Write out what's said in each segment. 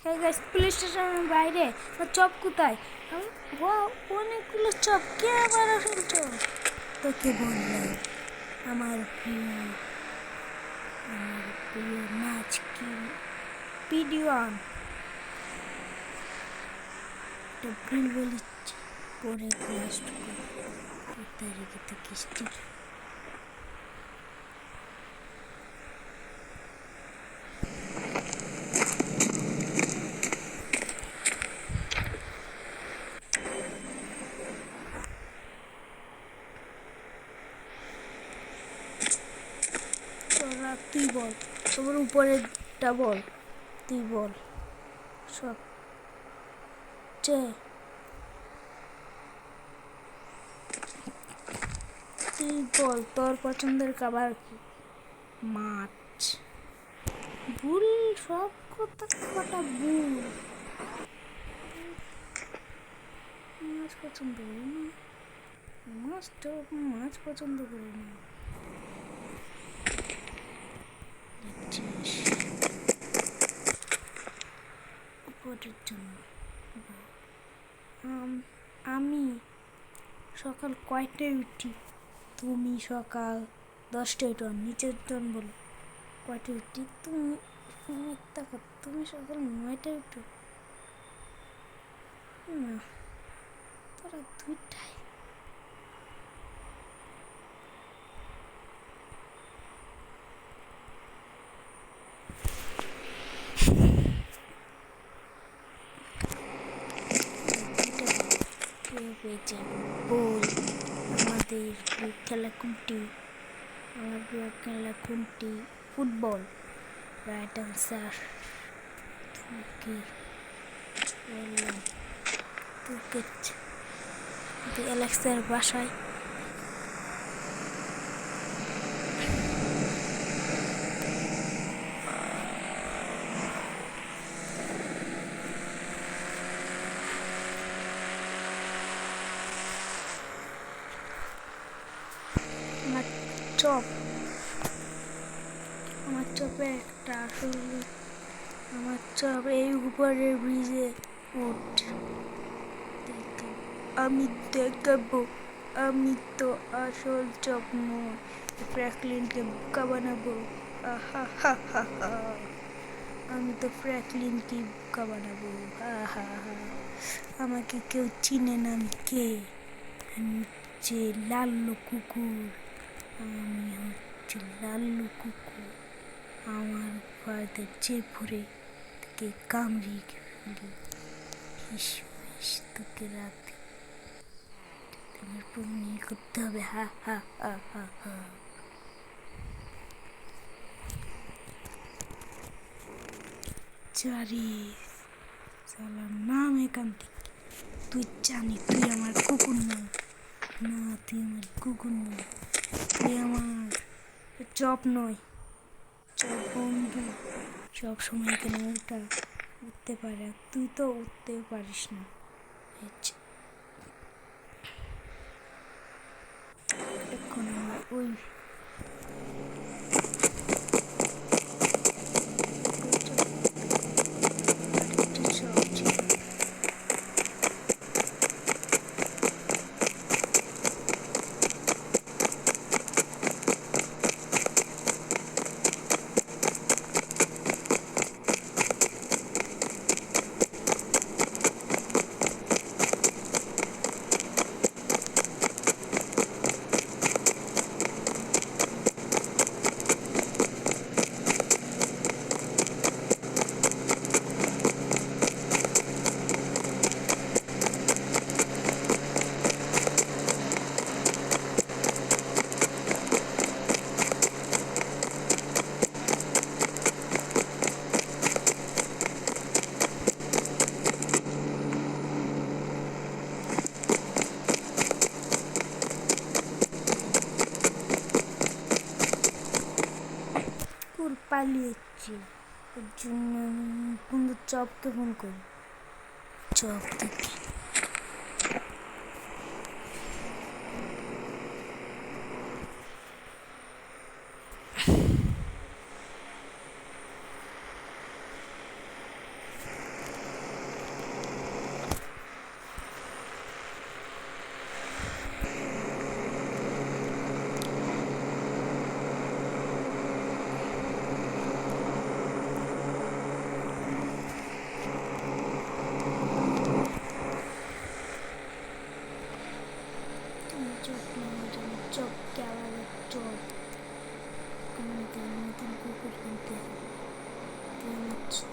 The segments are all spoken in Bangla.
এই গাইস, পুলিশ স্টেশনের বাইরে চপ কোথায়? অনেকগুলো চপ, কে আবার আসল চপ? তোকে বললাম আমার প্রিয় নাচ কি ভিডিও অন। ভুল বলিচ্ছি, পরে ক্লাস তারিখে তো কিস্তি। তুই বল, তোমার উপরেরটা বল, তুই বল সবচেয়ে তুই বল তোর পছন্দের খাবার কি? মাছ। ভুল, সব কথা কটা ভুল। মাছ পছন্দ করি না, মাছ পছন্দ করি না। উপরের জন্য আমি সকাল কয়টায় উঠি? তুমি সকাল 10টায় উঠো। নিচের জন বলো কয়টায় উঠি? তুমি সকাল 9টায় উঠো না, তোরা 2টায়। পেয়েছে বল, আমাদের খেলা কোনটি? আমার প্রিয় খেলা কোনটি? ফুটবল। Right answer. তোকে বললাম তোকে অ্যালেক্সার বাসায় আমার চপ, আমার চপে একটা আসলে আমার চপ এই উপরের ব্রিজে উঠ। আমি দেখাবো, আমি তো আসল চপ নয়, ফ্র্যাঙ্কলিনকে বোকা বানাবো। আমি তো ফ্র্যাঙ্কলিনকে বোকা বানাবো। আমাকে কেউ চিনে না, আমি কে? আমি হচ্ছে লাল্লু কুকুর। আমি হচ্ছে লাল্লু কুকুর। আমার পাড়াতে যে ভরে তোকে কামড়িয়ে ফেলি। তোকে রাতে আমার প্রমাণ করতে হবে। হা হা হা হা হা। চারি সালার নাম এখান থেকে। তুই জানি তুই আমার কুকুর না, না তুই আমার কুকুর না, তুই আমার চপ নয়, চপ বন্ধু। সব সময় এখানে উঠতে পারে, তুই তো উঠতেও পারিস না। এখন আমার ওই পালিয়েছি, এর জন্য কিন্তু চপকে ফোন করি। চপ দেখি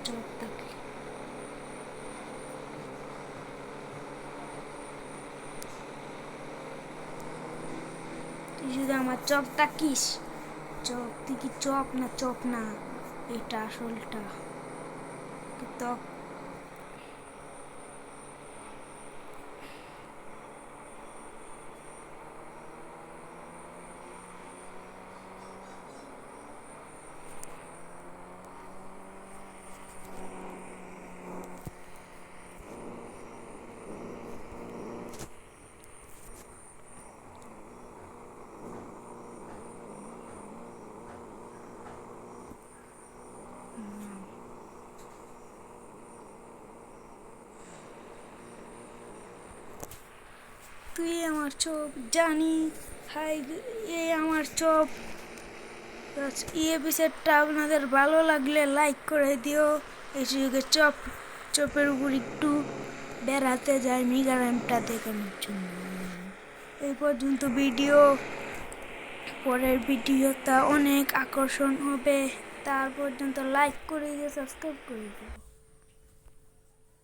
চপ দেখলি তুই যদি আমার চপ তাকিস, চপ তুই কি চপ না এটা আসলটা তো। তুই আমার চপ জানি, হাই এ আমার চপ। এই এপিসোডটা আপনাদের ভালো লাগলে লাইক করে দিও। এই সুযোগে চপের উপর একটু বেড়াতে যাই মেঘারামটা দেখানোর জন্য। এই পর্যন্ত ভিডিও, পরের ভিডিওটা অনেক আকর্ষণ হবে। তার পর্যন্ত লাইক করে দিয়ে সাবস্ক্রাইব করে দিও।